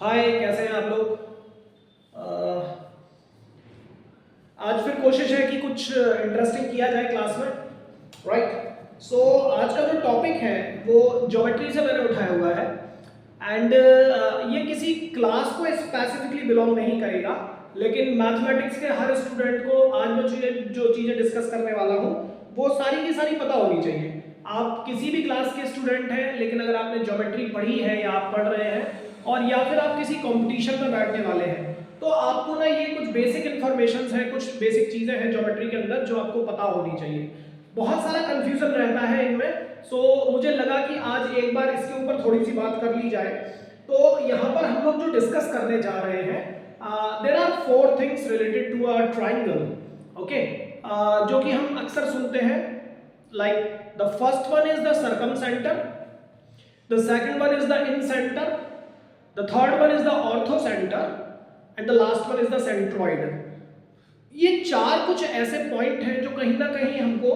हाय, कैसे हैं आप लोग। आज फिर कोशिश है कि कुछ इंटरेस्टिंग किया जाए क्लास में, राइट। सो आज का जो टॉपिक है वो ज्योमेट्री से मैंने उठाया हुआ है एंड ये किसी क्लास को स्पेसिफिकली बिलोंग नहीं करेगा, लेकिन मैथमेटिक्स के हर स्टूडेंट को आज मैं जो चीज़ें डिस्कस करने वाला हूँ वो सारी की सारी पता होनी चाहिए। आप किसी भी क्लास के स्टूडेंट हैं, लेकिन अगर आपने ज्योमेट्री पढ़ी है या आप पढ़ रहे हैं और या फिर आप किसी कंपटीशन में बैठने वाले हैं, तो आपको ना ये कुछ बेसिक इन्फॉर्मेशन है, कुछ बेसिक चीज़ें हैं ज्योमेट्री के अंदर जो आपको पता होनी चाहिए। बहुत सारा कंफ्यूजन रहता है इनमें, सो मुझे लगा कि आज एक बार इसके ऊपर थोड़ी सी बात कर ली जाए। तो यहाँ पर हम लोग जो डिस्कस करने जा रहे हैं, there are 4 things related to a triangle, okay, जो कि हम अक्सर सुनते हैं। Like the first one is the circum centre, the second one is the incentre, the third one is the orthocentre and the last one is the centroid. ये चार कुछ ऐसे पॉइंट हैं जो कहीं ना कहीं हमको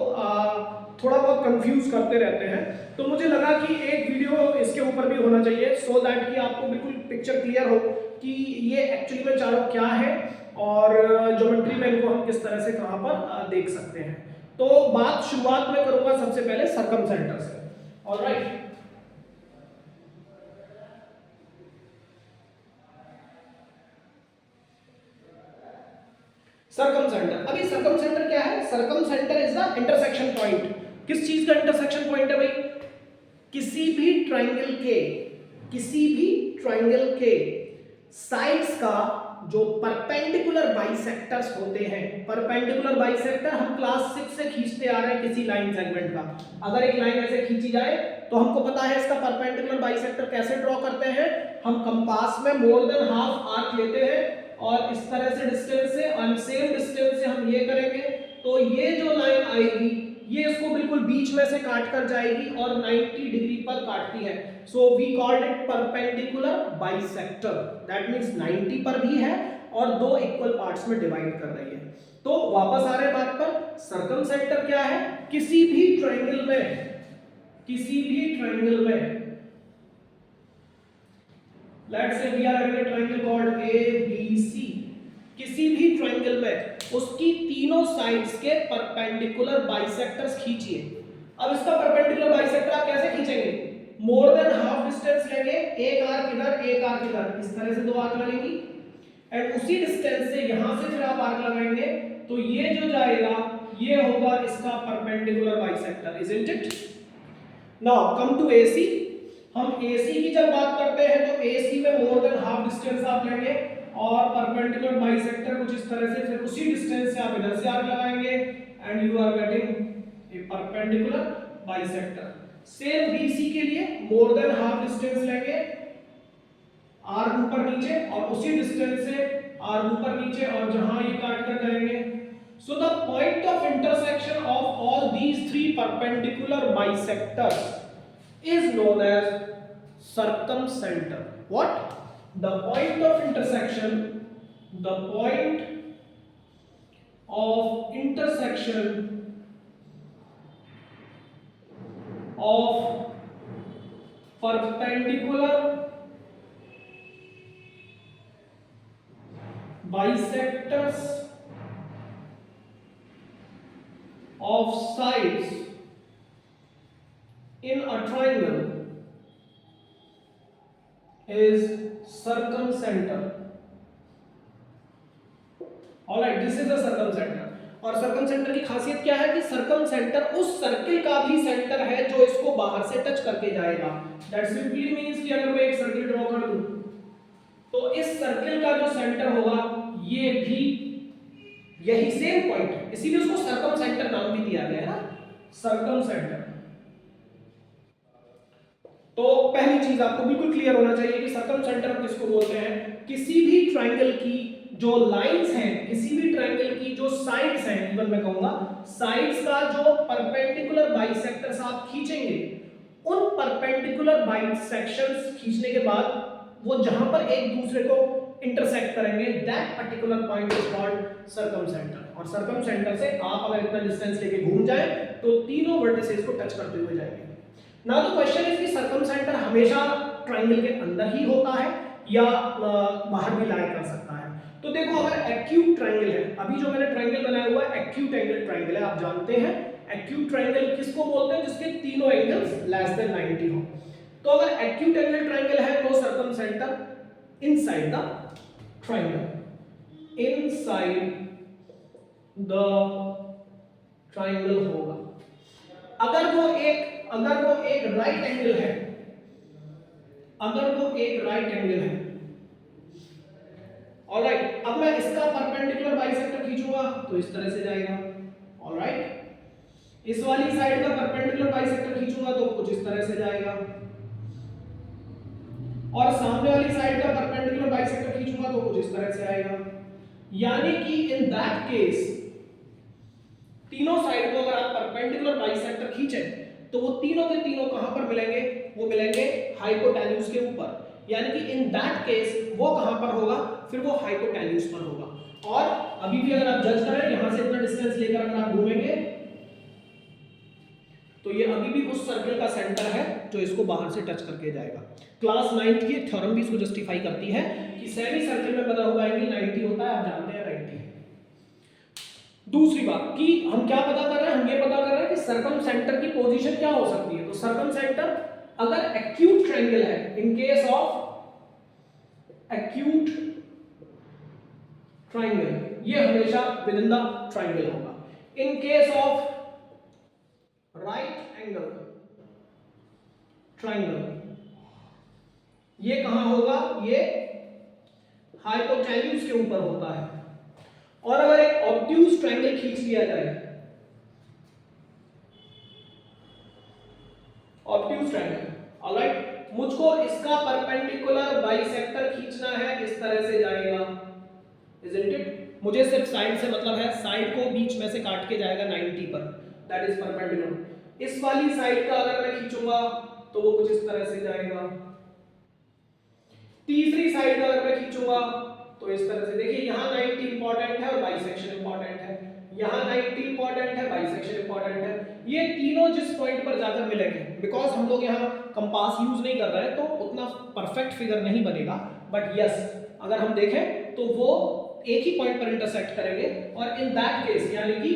थोड़ा बहुत कंफ्यूज करते रहते हैं। तो मुझे लगा कि एक वीडियो इसके ऊपर भी होना चाहिए सो दैट कि आपको बिल्कुल पिक्चर क्लियर हो कि ये एक्चुअली में चारों क्या है और ज्योमेट्री में इनको हम किस तरह से कहाँ पर देख सकते हैं। तो बात शुरुआत में करूंगा सबसे पहले सर्कम सेंटर से। Alright, circum centre. अभी सर्कम सेंटर क्या है? Circum centre is the intersection point. किस चीज का इंटरसेक्शन पॉइंट है भाई? किसी भी ट्राइंगल के साइड्स का जो परपेंडिकुलर बाइसेक्टर्स होते हैं। परपेंडिकुलर बाइसेक्टर हम क्लास 6 से खींचते आ रहे हैं किसी लाइन सेगमेंट का। अगर एक लाइन ऐसे खींची जाए तो हमको पता है इसका परपेंडिकुलर बाइसेक्टर कैसे ड्रॉ करते हैं। हम कंपास में मोर देन हाफ आर्क लेते हैं और इस तरह से डिस्टेंस से और सेम डिस्टेंस से हम ये करेंगे तो ये जो लाइन आएगी ये इसको बिल्कुल बीच में से काट कर जाएगी और 90 डिग्री पर काटती है। So we called it perpendicular bisector. That means 90 पर भी है और दो इक्वल पार्ट्स में डिवाइड कर रही है। तो वापस आ रहे बात पर, सर्कम सेंटर क्या है? किसी भी ट्रायंगल में let's say we are having a triangle called ABC। किसी भी ट्रायंगल में उसकी तीनों साइड्स के परपेंडिकुलर बाइसेक्टर्स खींचिए। अब इसका परपेंडिकुलर बाइसेक्टर आप कैसे खींचेंगे? मोर देन हाफ डिस्टेंस लेंगे, एक आर्क इधर एक आर्क इधर, इस तरह से दो आर्क लगेंगी एंड उसी डिस्टेंस से यहां से फिर आप आर्क लगाएंगे तो ये जो जाएगा ये होगा इसका perpendicular bisector, isn't it? Now come to AC। हम AC की जब बात करते हैं तो AC में मोर देन हाफ डिस्टेंस आप लेंगे और परपेंडिकुलर बाइसेक्टर कुछ इस तरह से, फिर उसी डिस्टेंस से आप इधर से आर्क लगाएंगे and you are getting a perpendicular bisector. Same BC के लिए मोर देन हाफ डिस्टेंस लेंगे, आर्क ऊपर नीचे और उसी डिस्टेंस से आर्क ऊपर नीचे और जहां ये काट कर जाएंगे। So the point of intersection of all these three perpendicular bisectors is known as circumcenter. What? The point of intersection of perpendicular bisectors of sides in a triangle is circumcenter. Alright, this is the circumcentre. और circumcentre की खासियत क्या है कि सर्कमसेंटर उस circle का भी centre है जो इसको बाहर से टच करके जाएगा। दैट सिंपली मींस कि अगर मैं एक सर्किल ड्रॉ कर दूं तो इस सर्किल का जो सेंटर होगा ये भी यही सेम पॉइंट है, इसीलिए उसको सर्कमसेंटर नाम भी दिया गया है ना, सर्कमसेंटर। तो पहली चीज आपको बिल्कुल क्लियर होना चाहिए कि सर्कमसेंटर किसको बोलते हैं? किसी भी ट्रायंगल की जो लाइंस हैं, किसी भी ट्रायंगल की जो साइड्स हैं, इवन मैं कहूंगा साइड्स का जो परपेंडिकुलर बाइसेक्टर्स आप खींचेंगे, उन परपेंडिकुलर बाइसेक्शंस खींचने के बाद वो जहां पर एक दूसरे को इंटरसेक्ट करेंगे, that particular point is called circumcentre. और सर्कमसेंटर से आप अगर इतना डिस्टेंस लेके घूम जाए तो तीनों वर्टिसेस को टच करते हुए जाएंगे। नाउ द क्वेश्चन इज कि सर्कमसेंटर हमेशा ट्रायंगल के अंदर ही होता है या बाहर भी लाई कर सकता है। तो देखो अगर एक्यूट ट्रायंगल है, अभी जो मैंने ट्रायंगल बनाया हुआ है एक्यूट एंगल ट्रायंगल है, आप जानते हैं एक्यूट ट्रायंगल किसको बोलते हैं, जिसके तीनों एंगल्स लेस देन 90 हो। तो अगर एक्यूट एंगल ट्रायंगल है तो circumcentre inside the triangle, inside the triangle होगा। अगर वो एक राइट एंगल है, अगर वो एक राइट एंगल है, ऑलराइट, अब मैं इसका परपेंडिकुलर बाइसेक्टर खींचूंगा तो इस तरह से जाएगा, ऑलराइट, इस वाली साइड का परपेंडिकुलर बाइसेक्टर खींचूंगा तो कुछ इस तरह से जाएगा, और सामने वाली साइड का परपेंडिकुलर बाइसेक्टर खींचूंगा तो कुछ इस तरह से आएगा। यानी कि इन दैट केस तीनों साइड को अगर आप परपेंडिकुलर बाइसेक्टर खींचे तो वो तीनों के तीनों कहां पर मिलेंगे, वो मिलेंगे हाइपोटेन्यूज के ऊपर। यानी कि इन दैट केस वो कहां पर होगा, फिर वो हाइपोटेन्यूज पर होगा। और अभी भी अगर आप जज करें यहां से इतना डिस्टेंस लेकर अगर आप घूमेंगे तो ये अभी भी उस सर्कल का सेंटर है जो इसको बाहर से टच करके जाएगा। क्लास 9 की थ्योरम भी इसको जस्टिफाई करती है कि सेमी सर्कल में बना हुआ एंगल 90 होता है, आप जानते हैं 90 है। दूसरी बात कि हम क्या पता कर रहे हैं, हम ये पता कर रहे हैं कि सर्कम सेंटर की पोजीशन क्या हो सकती है। तो सर्कम सेंटर अगर एक्यूट ट्रायंगल है, इन केस ऑफ एक्यूट ट्रायंगल ये हमेशा विद इन द ट्रायंगल होगा। इन case of right angle triangle ये कहां होगा, ये हाइपोटेन्यूज के ऊपर होता है। और अगर एक ऑब्ट्यूज ट्रायंगल खींच लिया जाए, ऑब्ट्यूज ट्रायंगल, ऑलराइट, मुझको इसका परपेंडिकुलर बाइसेक्टर खींचना है, इस तरह से जाएगा, इजंट इट। मुझे सिर्फ साइड से मतलब है, साइड को बीच में से काट के जाएगा 90 पर, दैट इज परपेंडिकुलर। इस वाली साइड का अगर मैं खींचूंगा तो वो कुछ इस तरह से जाएगा। तीसरी साइड का अगर मैं खींचूंगा तो इस तरह से, देखिए यहां 90 इंपॉर्टेंट है और बाइसेक्शन इंपॉर्टेंट है, यहां 90 इंपॉर्टेंट है, बाइसेक्शन इंपॉर्टेंट है। ये तीनों जिस पॉइंट पर जाकर मिलेंगे, बिकॉज हम लोग यहां कंपास यूज नहीं कर रहे हैं तो उतना परफेक्ट फिगर नहीं बनेगा, बट यस अगर हम देखें तो वो एक ही पॉइंट पर इंटरसेक्ट करेंगे। और इन दैट केस यानी कि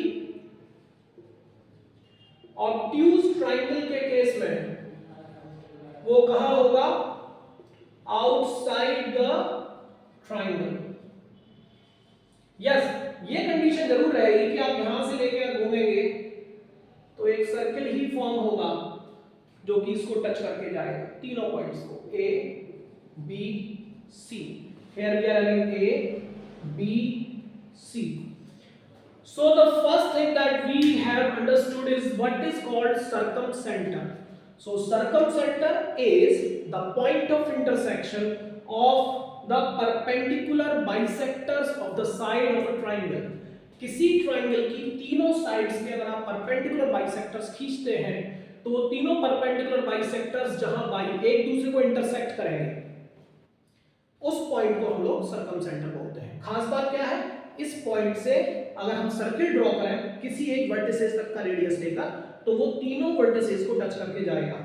ऑब्ट्यूज ट्रायंगल के केस में वो कहां होगा, आउटसाइड द ट्रायंगल। यस, ये कंडीशन जरूर रहेगी कि आप यहां से लेकर घूमेंगे तो एक सर्कल ही फॉर्म होगा जो कि इसको टच करके जाएगा, तीनों पॉइंट्स को, A B C. Here we are having A B C. So the first thing that we have understood is what is called circumcenter. So circumcenter is the point of intersection of the perpendicular bisectors of the side of a triangle. किसी triangle की तीनों sides के अगर आप perpendicular bisectors खींचते हैं तो वो तीनों परपेंडिकुलर बाइसेक्टर्स जहां एक दूसरे को इंटरसेक्ट करेंगे उस पॉइंट को हम लोग सर्कमसेंटर बोलते हैं। खास बात क्या है, इस पॉइंट से अगर हम सर्किल ड्रॉ करें किसी एक वर्टिसेस तक का रेडियस लेकर तो वो तीनों वर्टिसेस को टच करके जाएगा।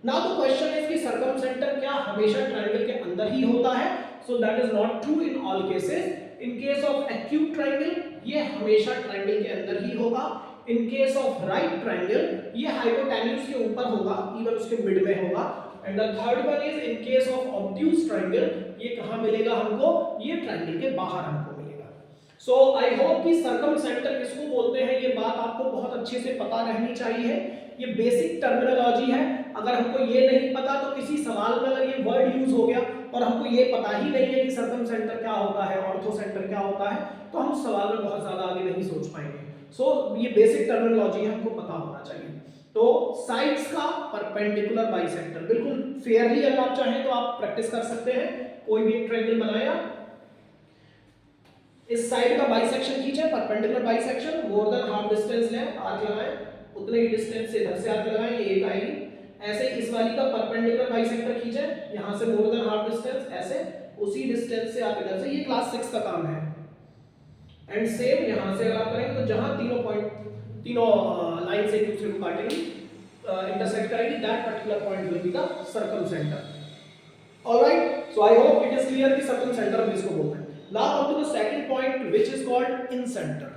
नाउ द क्वेश्चन इज कि सर्कमसेंटर क्या हमेशा ट्रायंगल के अंदर ही होता है? So that is not true in all cases. In case of acute triangle ये हमेशा ट्रायंगल के अंदर ही होगा। इन केस ऑफ राइट ट्रायंगल ये हाइपोटेन्यूज के ऊपर होगा, इवन उसके मिड में होगा। And the third one is in case of obtuse triangle, ये कहां मिलेगा हमको, ये ट्रायंगल के बाहर हमको मिलेगा। सो आई होप कि सर्कमसेंटर किसको बोलते हैं ये बात आपको बहुत अच्छे से पता रहनी चाहिए। ये बेसिक टर्मिनोलॉजी है, अगर हमको ये नहीं पता तो किसी सवाल में अगर ये वर्ड यूज हो गया और हमको ये पता ही नहीं है कि सर्कमसेंटर क्या होता है, ऑर्थोसेंटर क्या होता है, तो हम सवाल में बहुत ज्यादा आगे नहीं सोच पाएंगे। सो ये बेसिक टर्मिनोलॉजी है, हमको पता होना चाहिए। तो साइड्स का परपेंडिकुलर बाइसेक्टर, बिल्कुल फेयरली अगर आप चाहें तो आप प्रैक्टिस कर सकते हैं। कोई भी ट्रायंगल बनाया, इस साइड का बाइसेक्शन खींचे, परपेंडिकुलर बाइसेक्शन, मोर देन हाफ डिस्टेंस लें, आर्क लगाएं, उतने ही डिस्टेंस से इधर से आर्क लगाएं, ये एक आएगी। ऐसे इस वाली का परपेंडिकुलर बाइसेक्टर खींचे, यहां से मोर देन हाफ डिस्टेंस, ऐसे उसी डिस्टेंस से आप इधर से, ये क्लास 6 का काम है। एंड सेम यहां से अगर आप करेंगे तो जहां तीनों पॉइंट, तीनों लाइन से एक दूसरे को काटेंगी, इंटरसेक्ट करेंगी, that particular point will be the circumcentre. Alright, so I hope it is clear कि सर्कम सेंटर हम इसको बोलते हैं. Now come to the second point which is called incentre.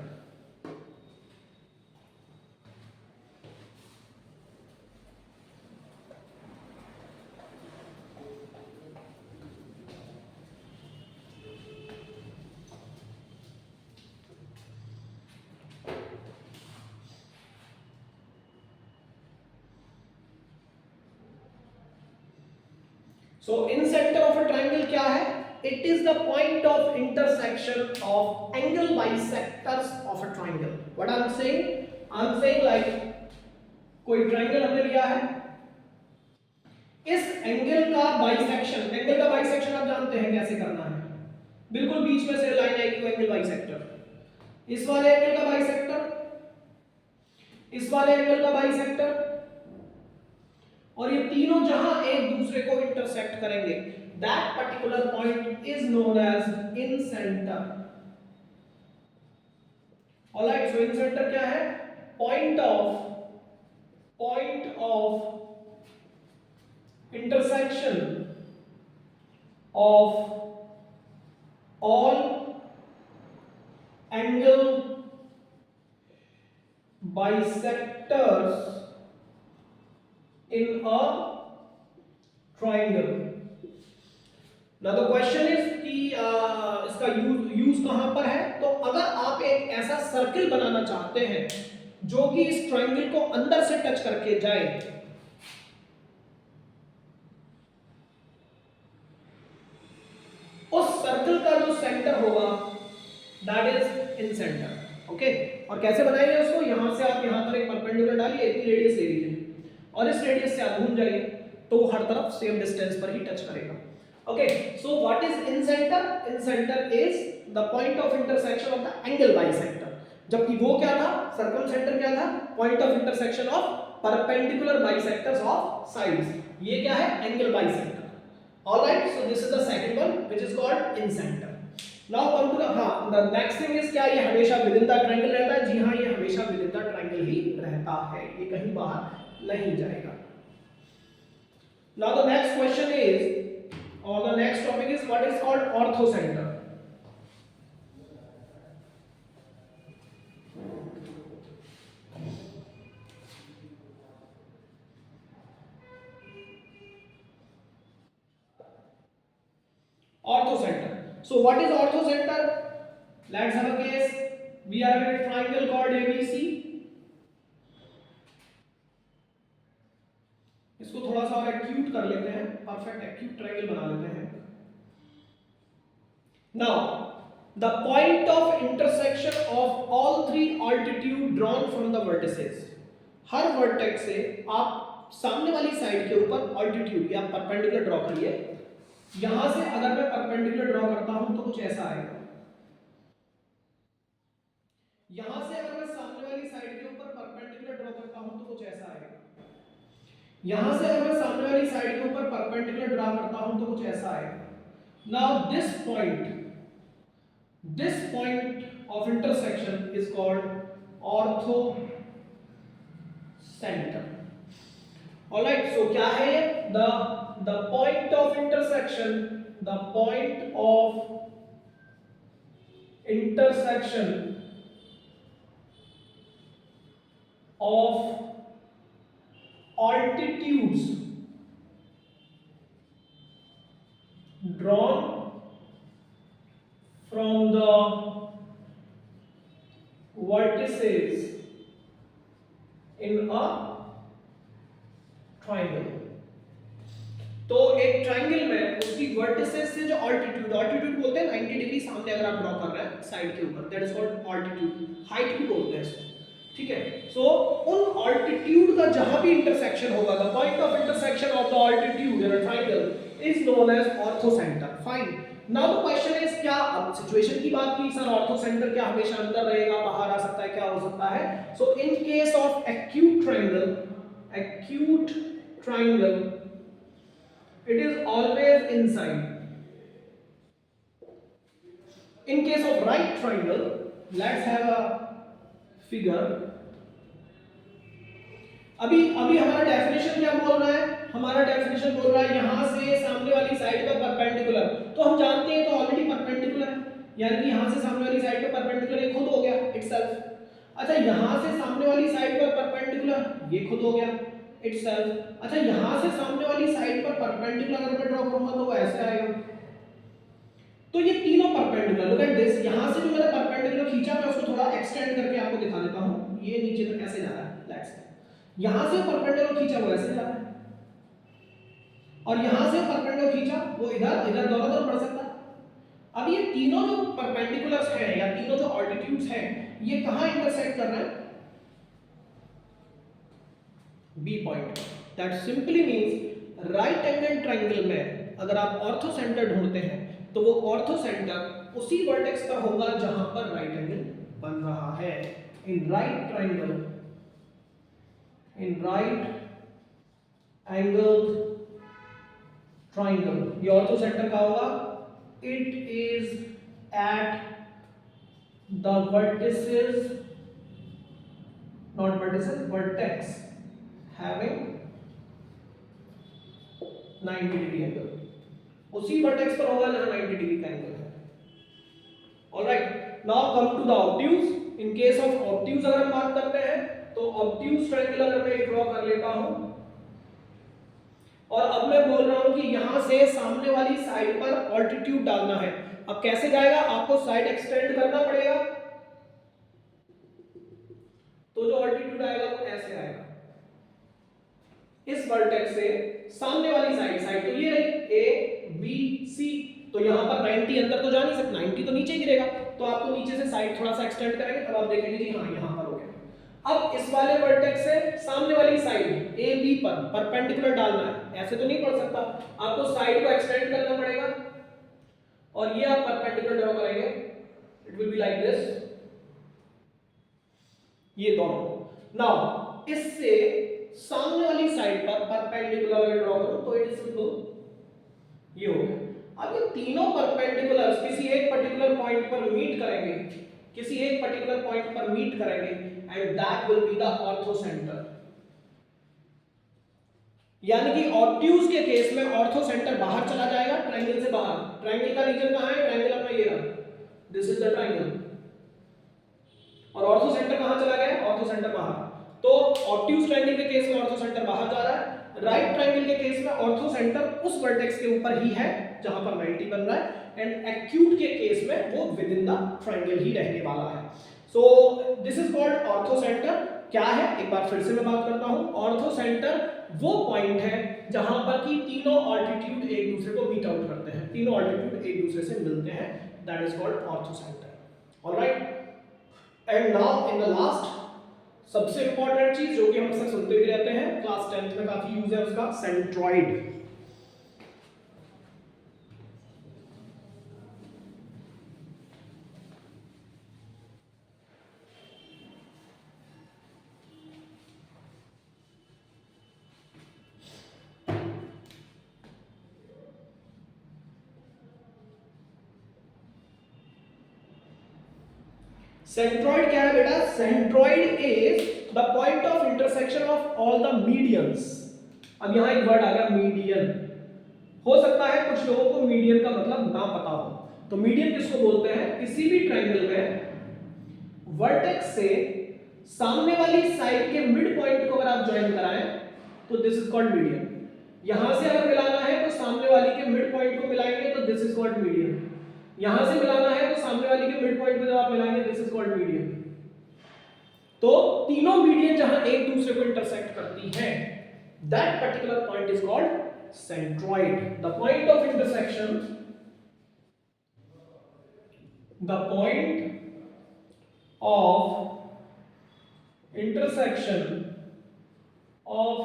So in center of a triangle क्या है? It is the point of intersection of angle bisectors of a triangle. What I am saying? I am saying like कोई triangle हमने लिया है, इस angle का bisection, angle का bisection आप जानते हैं कैसे करना है, बिल्कुल बीच में से लाइन आएगी वो एंगल बाइसेक्टर, इस वाले एंगल का बाइसेक्टर, इस वाले एंगल का बाइसेक्टर, और ये तीनों जहां एक दूसरे को इंटरसेक्ट करेंगे, that particular point is known as incentre. Alright, so incentre क्या है? Point of intersection of all angle bisectors in a triangle. Now the question is कि इसका यूज कहां पर है? तो अगर आप एक ऐसा सर्किल बनाना चाहते हैं जो कि इस ट्रायंगल को अंदर से टच करके जाए, उस सर्कल का जो सेंटर होगा that is in centre. Okay, और कैसे बनाएंगे उसको? यहां से आप यहां पर एक परपेंडिकुलर डालिए, इतनी रेडियस ले लीजिए और इस रेडियस से आप घूम जाइए तो वो हर तरफ सेम डिस्टेंस पर ही टच करेगा. Okay, so what is in centre? In centre is the point of intersection of the angle bisector. जबकि वो क्या था? सर्कम सेंटर क्या था? Point of intersection of perpendicular bisectors of sides. ये क्या है? Angle bisector. All right, so this is the second one which is called in center. Now come to the next thing is क्या ये हमेशा within the triangle रहता है? जी हाँ, ये हमेशा within the triangle ही रहता है, ये कहीं बाहर नहीं जाएगा. Now the next question is, or the next topic is what is called orthocenter. Orthocenter. So what is orthocenter? Let's have a case. We are having a triangle called ABC. इसको थोड़ा सा और एक्यूट कर लेते हैं, perfect acute triangle बना लेते हैं. Now, the point of intersection of all three altitude drawn from the vertices. Her vertex से आप सामने वाली साइड के ऊपर ऑल्टीट्यूड या परपेंडिकुलर ड्रॉ करिए. यहां से अगर मैं परपेंडिकुलर ड्रॉ करता हूं तो कुछ ऐसा आएगा. यहां से अगर मैं सामने वाली साइड के ऊपर परपेंडिकुलर ड्रॉ करता हूं तो कुछ ऐसा आएगा. यहां से अगर मैं सामने वाली साइड के ऊपर परपेंडिकुलर ड्रॉ करता हूं तो कुछ ऐसा आएगा. Now this point of intersection is called orthocentre. Alright, so क्या है ये? the point of intersection of altitudes drawn from the vertices in a triangle. तो एक ट्रायंगल में उसकी वर्टिसेस से जो ऑल्टीट्यूड बोलते हैं 90 डिग्री सामने अगर आप ड्रॉ कर रहे हैं साइड के ऊपर, that is called altitude. Height भी बोलते हैं इसको. ठीक है, सो उन ऑल्टीट्यूड का जहां भी इंटरसेक्शन होगा, the point of intersection of the altitude in a triangle is known as orthocentre. Fine. Now the question is, क्या अब सिचुएशन की बात की सर, ऑर्थोसेंटर क्या हमेशा अंदर रहेगा, बाहर आ सकता है, क्या हो सकता है? So in case of acute triangle it is always inside. In case of right triangle, let's have a figure. अभी हमारा डेफिनेशन क्या बोल रहा है? हमारा डेफिनेशन बोल रहा है यहां से सामने वाली साइड पर परपेंडिकुलर, तो हम जानते हैं तो ऑलरेडी परपेंडिकुलर है, यानी कि यहां से सामने वाली साइड पर परपेंडिकुलर ये खुद हो गया इटसेल्फ। अच्छा यहां से सामने वाली साइड पर परपेंडिकुलर ये खुद हो गया इटसेल्फ। अच्छा यहां से सामने वाली साइड पर परपेंडिकुलर अगर मैं ड्रॉ करूंगा तो वो ऐसे आएगा। तो ये तीनों परपेंडिकुलर, लुक एट दिस, यहां से जो मैंने परपेंडिकुलर खींचा मैं उसको थोड़ा एक्सटेंड करके आपको दिखा देता हूं। ये नीचे तक ऐसे जा रहा है, लेट्स से यहां से परपेंडिकुलर खींचा वो ऐसे जा रहा है, और यहां से परपेंडिकुलर खींचा वो इधर इधर दोनों तरफ बढ़ सकता है। अब ये तीनों जो परपेंडिकुलर्स हैं या तीनों जो ऑल्टीट्यूड्स हैं ये कहां इंटरसेक्ट कर रहे हैं? B point. That simply means right angle triangle में अगर आप ऑर्थो सेंटर ढूंढते हैं तो वो ऑर्थो सेंटर उसी वर्टेक्स पर होगा जहां पर राइट एंगल बन रहा है। In right triangle, in right angle triangle ये ऑर्थो सेंटर का होगा। It is at the vertices, not vertices, vertex having 90 degree angle, उसी वर्टेक्स पर होगा जहां 90 डिग्री का एंगल है। Alright, now come to the obtuse. In case of obtuse अगर हम बात करते हैं तो ऑब्ट्यूज ट्रायंगल अगर मैं ड्रॉ कर लेता हूं और अब मैं बोल रहा हूं कि यहां से सामने वाली साइड पर ऑल्टीट्यूड डालना है। अब कैसे जाएगा? आपको साइड एक्सटेंड करना पड़ेगा, तो जो ऑल्टीट्यूड आएगा वो ऐसे आएगा। इस वर्टेक्स से सामने वाली साइड तो ये रही ए बी सी, तो यहां पर 90 अंदर तो जा नहीं सकता, 90 तो नीचे गिरेगा, तो आपको नीचे से साइड थोड़ा सा एक्सटेंड करेंगे तब आप देखेंगे जी हाँ यहां पर हो गया। अब इस वाले वर्टेक्स से सामने वाली साइड ए बी पर परपेंडिकुलर डालना है, ऐसे तो नहीं पड़ सकता, आपको साइड को एक्सटेंड करना पड़ेगा और ये आप परपेंडिकुलर ड्रॉ करेंगे, it will be like this, ये दोनों। नाउ इससे सामने वाली साइड पर परपेंडिकुलर अगर ड्रॉ करूं तो इट इज सिंपल, ये हो गया। अब ये तीनों परपेंडिकुलर्स किसी एक पर्टिकुलर पॉइंट पर मीट करेंगे, किसी एक पर्टिकुलर पॉइंट पर मीट करेंगे and that will be the ortho centre. यानी कि ऑब्ट्यूज के केस में ऑर्थो सेंटर बाहर चला जाएगा ट्रायंगल से बाहर। ट्रायंगल का रीजन कहां है? ट्रायंगल अपना ये रहा, दिस इज द ट्रायंगल, और ऑर्थो सेंटर कहां चला गया? ऑर्थो सेंटर बाहर। तो ऑब्ट्यूज ट्रायंगल के केस में ऑर्थो सेंटर बाहर जा रहा है, राइट ट्रायंगल के केस में ऑर्थो सेंटर उस वर्टेक्स के ऊपर ही है जहां पर 90 बन रहा है, एंड एक्यूट के केस में वो विद इन द ट्रायंगल ही रहने वाला है। So this is called ortho centre. क्या है एक बार फिर से मैं बात करता हूं। ऑर्थो सेंटर वो पॉइंट है जहां पर कि तीनों ऑल्टीट्यूड एक दूसरे को मीट आउट करते हैं, तीनों ऑल्टीट्यूड एक दूसरे से मिलते हैं, that is called orthocentre. Alright, and now in the last सबसे इंपॉर्टेंट चीज जो कि हम अक्सर सुनते भी रहते हैं, क्लास 10th में काफी यूज है उसका, सेंट्रॉइड। सेंट्रॉइड क्या है बेटा? Centroid is the point of intersection of all the medians. अब यहां एक वर्ड आ गया मीडियन। हो सकता है कुछ लोगों को मीडियन का मतलब ना पता हो, तो मीडियन किसको बोलते हैं? किसी भी ट्रायंगल में वर्टेक्स से सामने वाली साइड के मिड पॉइंट को अगर आप ज्वाइन कराएं तो दिस इज कॉल्ड मीडियन। यहां से अगर मिलाना है तो सामने वाली के मिड पॉइंट को मिलाएंगे तो दिस इज कॉल्ड मीडियन। यहां से मिलाना है तो सामने वाली के मिड पॉइंट को जब आप मिलाएंगे दिस इज कॉल्ड मीडियन। तो तीनों मीडियन जहां एक दूसरे को इंटरसेक्ट करती हैं, that particular point is called centroid. The point of intersection, the point of intersection of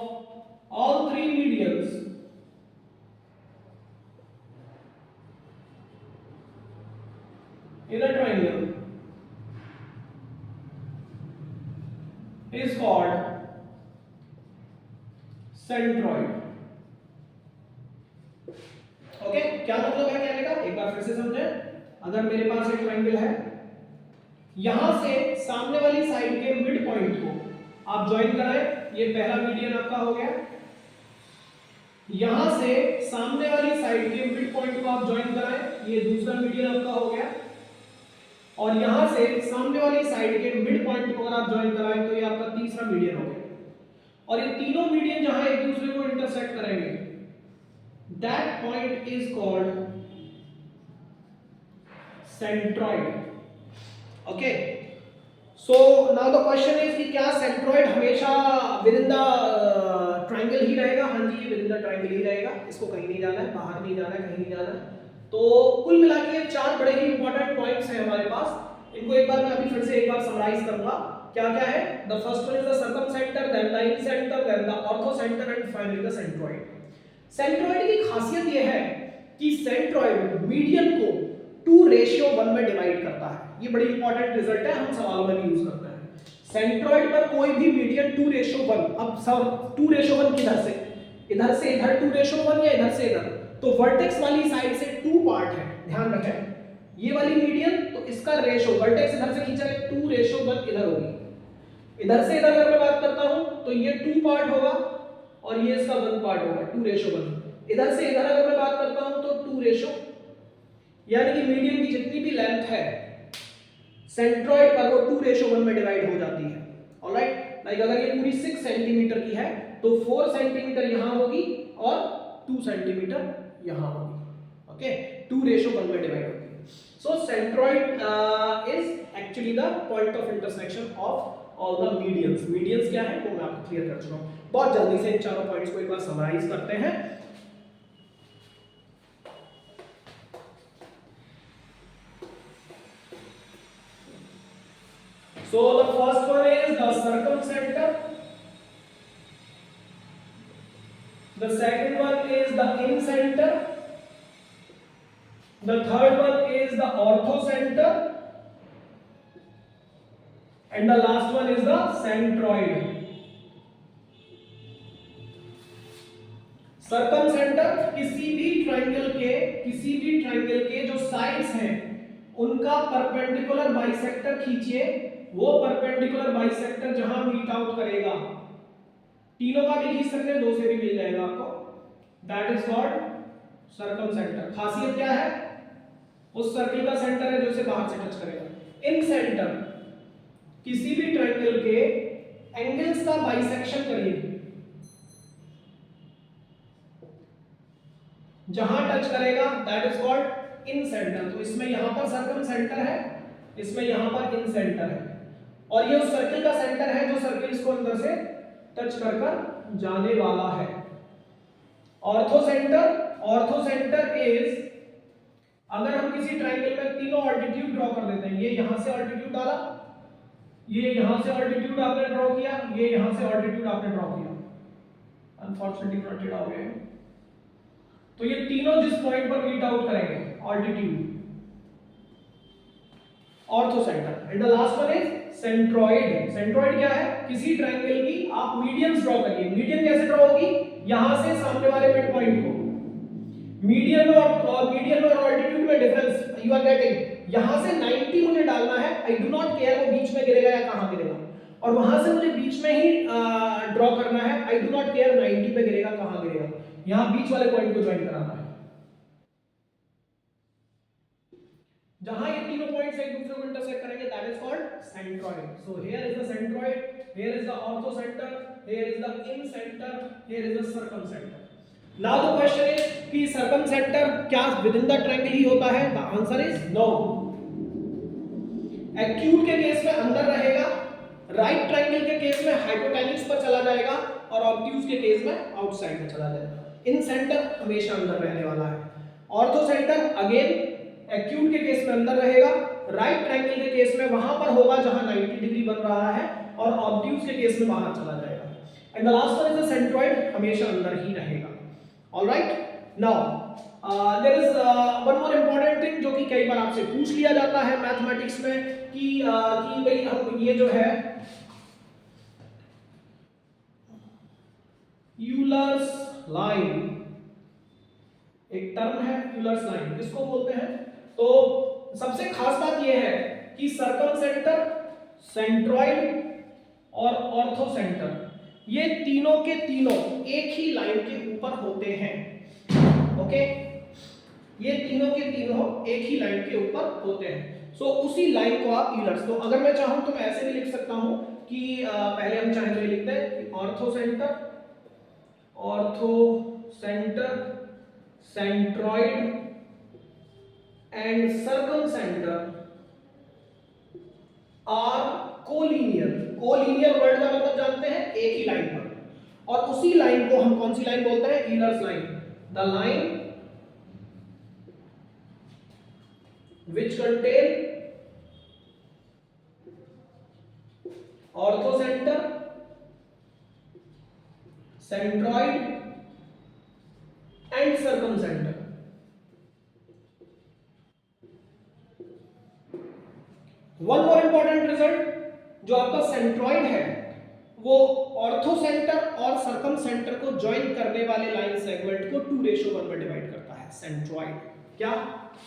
all three medians in a triangle is called centroid. Okay, क्या मतलब है कहने का? एक बार फिर से समझे। अगर मेरे पास एक ट्रायंगल है, यहां से सामने वाली साइड के मिड पॉइंट को आप ज्वाइन कराएं, ये पहला मीडियन आपका हो गया, यहां से सामने वाली साइड के मिड पॉइंट को आप ज्वाइन कराएं, ये दूसरा मीडियन आपका हो गया, और यहां से सामने वाली साइड के मिड पॉइंट को अगर आप ज्वाइन कराएं तो ये आपका तीसरा मीडियन हो गया। और ये तीनों मीडियन जहां एक दूसरे को इंटरसेक्ट करेंगे, that point is called centroid. Okay, so now the question is कि क्या सेंट्रॉइड हमेशा विद इन द ट्रायंगल ही रहेगा? हाँ जी, ये विद इन द ट्रायंगल ही रहेगा, इसको कहीं नहीं जाना है, बाहर नहीं जाना है, कहीं नहीं जाना है। तो कुल मिला के चार बड़े ही इंपॉर्टेंट पॉइंट्स हैं हमारे पास। इनको एक बार मैं अभी फिर से एक बार समराइज करूंगा। क्या क्या है? The first one is the circumcentre, then the incentre, then the orthocentre and finally the centroid. Centroid की खासियत यह है कि सेंट्रॉइड मीडियन को 2:1 में डिवाइड करता है। ये बड़ी इंपॉर्टेंट रिजल्ट है, हम सवालों में भी यूज करते हैं। सेंट्रॉइड पर कोई भी मीडियन 2:1, अब सब 2:1 किधर से? इधर से इधर 2:1 या इधर से इधर? तो वर्टेक्स वाली साइड से 2 पार्ट है, ध्यान रखें। ये वाली मीडियन तो इसका रेशो, वर्टेक्स इधर से खींचा है 2:1 इधर होगी। इधर से इधर अगर मैं बात करता हूं तो ये 2 पार्ट होगा और ये इसका 1 पार्ट होगा, 2:1। इधर से इधर अगर मैं बात करता हूं तो 2, यानी कि मीडियन की जितनी भी लेंथ है सेंट्रॉइड पर वो 2:1 में डिवाइड हो जाती है। ऑलराइट, लाइक अगर ये पूरी 6 सेंटीमीटर की है तो 4 सेंटीमीटर यहां होगी और 2 सेंटीमीटर यहां होगी। ओके, 2:1 में डिवाइड होगी। So centroid is actually the point of intersection of all the medians. Medians क्या है वो मैं आपको क्लियर कर चुका हूं। बहुत जल्दी से इन चारों पॉइंट्स को एक बार समराइज करते हैं। So the first one is the circumcenter, the second one is the incenter, the third one is the orthocenter, and the last one is the centroid. सर्कमसेंटर किसी भी ट्रायंगल के जो साइड्स हैं उनका परपेंडिकुलर बाइसेक्टर खींचिए। वो परपेंडिकुलर बाइसेक्टर जहां meet out करेगा, तीनों का भी खींच सकते हैं, 2 से भी मिल जाएगा आपको, दैट इज कॉल्ड सर्कमसेंटर। खासियत क्या है? उस सर्किल का सेंटर है जो इसे बाहर से टच करेगा। इन सेंटर किसी भी ट्रायंगल के एंगल्स का बाइसेक्शन करिए, जहां टच करेगा that is called in centre. तो इसमें यहां पर सर्कमसेंटर है, इसमें यहां पर इन सेंटर है, और ये उस सर्किल का सेंटर है जो सर्किल इसको अंदर से टच कर कर जाने वाला है। ऑर्थोसेंटर इज, अगर हम किसी ट्रायंगल में तीनों ऑल्टीट्यूड ड्रॉ कर देते हैं, ये यहां से ऑल्टीट्यूड डाला, ये यहां से ऑल्टीट्यूड आपने ड्रॉ किया, ये यहां से ऑल्टीट्यूड आपने ड्रॉ किया, अनफॉर्चुनेटली थोड़ा टेढ़ा हो गया। तो ये तीनों जिस पॉइंट पर मीट आउट करेंगे, altitude, orthocentre. And the last one is centroid. Centroid क्या है? किसी ट्रायंगल की आप मीडियंस ड्रॉ करिए। मीडियन कैसे ड्रॉ होगी? यहां से सामने वाले मिड पॉइंट को, मीडियन और ऑल्टीट्यूड में डिफरेंस यू आर गेटिंग। यहां से 90 मुझे डालना है, आई डू नॉट केयर वो बीच में गिरेगा या कहां गिरेगा, और वहां से मुझे बीच में ही ड्रॉ करना है, आई डू नॉट केयर 90 पे गिरेगा कहां गिरेगा, यहां बीच वाले पॉइंट को ज्वाइन कराना है। जहां ये तीनों पॉइंट्स एक दूसरे को इंटरसेक्ट करेंगे that is called centroid. So here is the centroid, here is the orthocentre, here is the incentre, here is the circumcentre. Now the question is कि सर्कमसेंटर क्या विद इन द ट्रायंगल ही होता है? The answer is no. Acute के case में अंदर रहेगा, right triangle के केस में हाइपोटेन्यूज पर चला जाएगा, और ऑब्ट्यूज के केस में आउटसाइड में चला जाएगा। इन सेंटर हमेशा अंदर रहने वाला है। ऑर्थोसेंटर अगेन एक्यूट के केस में अंदर रहेगा, राइट ट्रायंगल के केस में वहां पर होगा जहां 90 डिग्री बन रहा है, और ऑब्ट्यूज के केस में बाहर चला जाएगा। And the last one is the centroid, हमेशा अंदर ही रहेगा। Alright, now there is one more important thing जो कि कई बार आपसे पूछ लिया जाता है मैथमेटिक्स में कि भाई हम ये जो है यूलर्स लाइन, एक टर्म है यूलर्स लाइन, किसको बोलते हैं? तो सबसे खास बात यह है कि सर्कमसेंटर, सेंट्रॉइड और ऑर्थोसेंटर ये तीनों के तीनों एक ही लाइन के ऊपर होते हैं। ओके, ये तीनों के तीनों एक ही लाइन के ऊपर होते हैं। सो उसी लाइन को आप ईलर्स, तो अगर मैं चाहूं तो मैं ऐसे भी लिख सकता हूं कि पहले हम चाहें तो ये लिखते हैं कि orthocentre, centroid and circumcentre are collinear. Collinear word का मतलब जानते हैं, एक ही लाइन पर, और उसी लाइन को हम कौन सी लाइन बोलते हैं? Euler's line. The line which contain orthocenter, centroid and circumcenter। One more important result, जो आपका सेंट्रॉइड है वो ऑर्थोसेंटर और सर्कम सेंटर को ज्वाइन करने वाले लाइन सेगमेंट को 2:1 में डिवाइड करता है। सेंट्रॉइड क्या?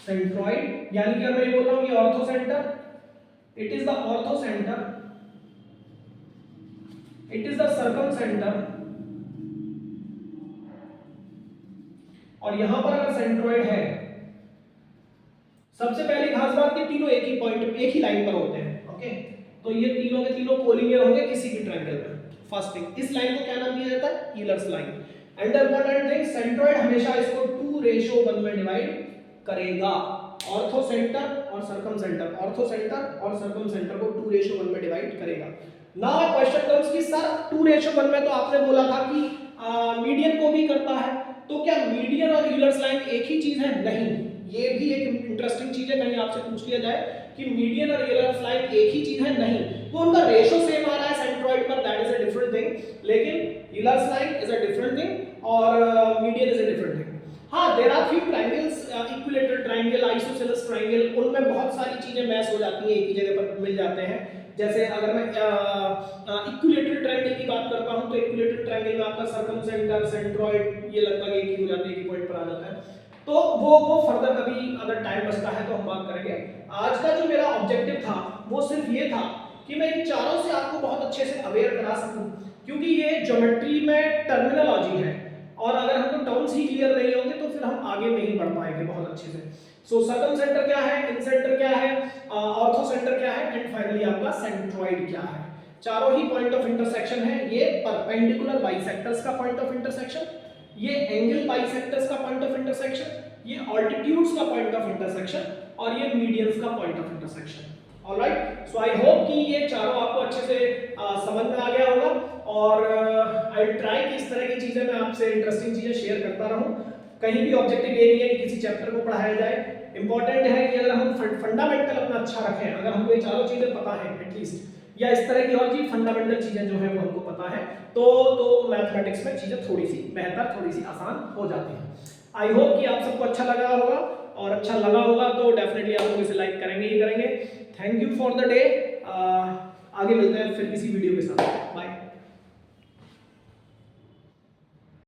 सेंट्रॉइड, यानी कि मैं ये बोल रहा हूं कि orthocentre, it is the orthocentre, it is the circum centre, और यहां पर अगर सेंट्रॉइड है, सबसे पहली खास बात कि तीनों एक ही पॉइंट, एक ही लाइन पर होते हैं। ओके, तो ये तीनों के तीनों कोलिनियर होंगे किसी भी ट्रायंगल में। फर्स्ट थिंग, इस लाइन को क्या नाम दिया जाता है? Euler's line. And important thing, centroid हमेशा इसको 2:1 में डिवाइड करेगा। ऑर्थो सेंटर और सर्कम सेंटर, ऑर्थो सेंटर और सर्कम सेंटर को 2:1 में डिवाइड करेगा। नाउ क्वेश्चन कम्स कि सर 2:1 में तो आपने बोला था कि मीडियन को भी करता है, तो क्या मीडियन और ईलर्स लाइन एक ही चीज है? नहीं, ये भी एक इंटरेस्टिंग चीज है, कहीं आपसे पूछ लिया जाए कि मीडियन और ईलर्स लाइन एक ही चीज है। नहीं, वो उनका रेशो सेम आ रहा है सेंट्रॉइड पर, that is a different thing, लेकिन Euler's line is a different thing और median is a different thing. हाँ, there are few triangles, equilateral triangle, isosceles triangle, उनमें बहुत सारी चीजें मैच हो जाती हैं, एक ही जगह पर मिल जाते हैं। जैसे अगर मैं इक्विलेटरल ट्रायंगल की बात करता हूं तो इक्विलेटरल ट्रायंगल में आपका सर्कम सेंटर, सेंट्रॉइड ये लगभग एक ही हो जाते हैं, एक ही पॉइंट पर आ जाता है। तो वो फर्दर कभी अगर टाइम बचता है तो हम बात करेंगे। आज का जो मेरा ऑब्जेक्टिव था वो सिर्फ ये था कि मैं इन चारों से आपको बहुत अच्छे से अवेयर करा सकूं, क्योंकि ये ज्योमेट्री में टर्मिनोलॉजी है और अगर हमको टर्म्स ही क्लियर नहीं होंगे तो फिर हम आगे नहीं बढ़ पाएंगे बहुत अच्छे से। सो सर्कम सेंटर क्या है, इन सेंटर क्या है, ऑर्थो सेंटर क्या है, एंड फाइनली आपका सेंट्रॉइड क्या है। चारों ही पॉइंट ऑफ इंटरसेक्शन है। ये परपेंडिकुलर बाइसेक्टर्स का पॉइंट ऑफ इंटरसेक्शन, ये एंगल बाइसेक्टर्स का पॉइंट ऑफ इंटरसेक्शन, ये ऑल्टीट्यूड्स का पॉइंट ऑफ इंटरसेक्शन और ये मीडियंस का point of intersection. Alright, so I hope कि ये चारों आपको अच्छे से समझ में आ गया होगा और आई विल ट्राई कि इस तरह की चीजें मैं आपसे इंटरेस्टिंग चीजें शेयर करता रहूं। कहीं भी ऑब्जेक्टिव ये नहीं है कि किसी चैप्टर को पढ़ाया जाए, इंपॉर्टेंट है कि अगर हम फंडामेंटल अपना अच्छा रखें, अगर हमको ये चारों चीजें पता है एटलीस्ट, या इस तरह की और चीज फंडामेंटल चीजें जो है वो हमको पता है, तो मैथमेटिक्स में चीजें थोड़ी सी बेहतर, थोड़ी सी आसान हो जाती हैं। आई होप कि आप सबको अच्छा लगा होगा, और अच्छा लगा होगा तो डेफिनेटली आप लोग इसे लाइक करेंगे ही करेंगे। Thank you for the day. आगे मिलते हैं फिर किसी वीडियो के साथ। बाय।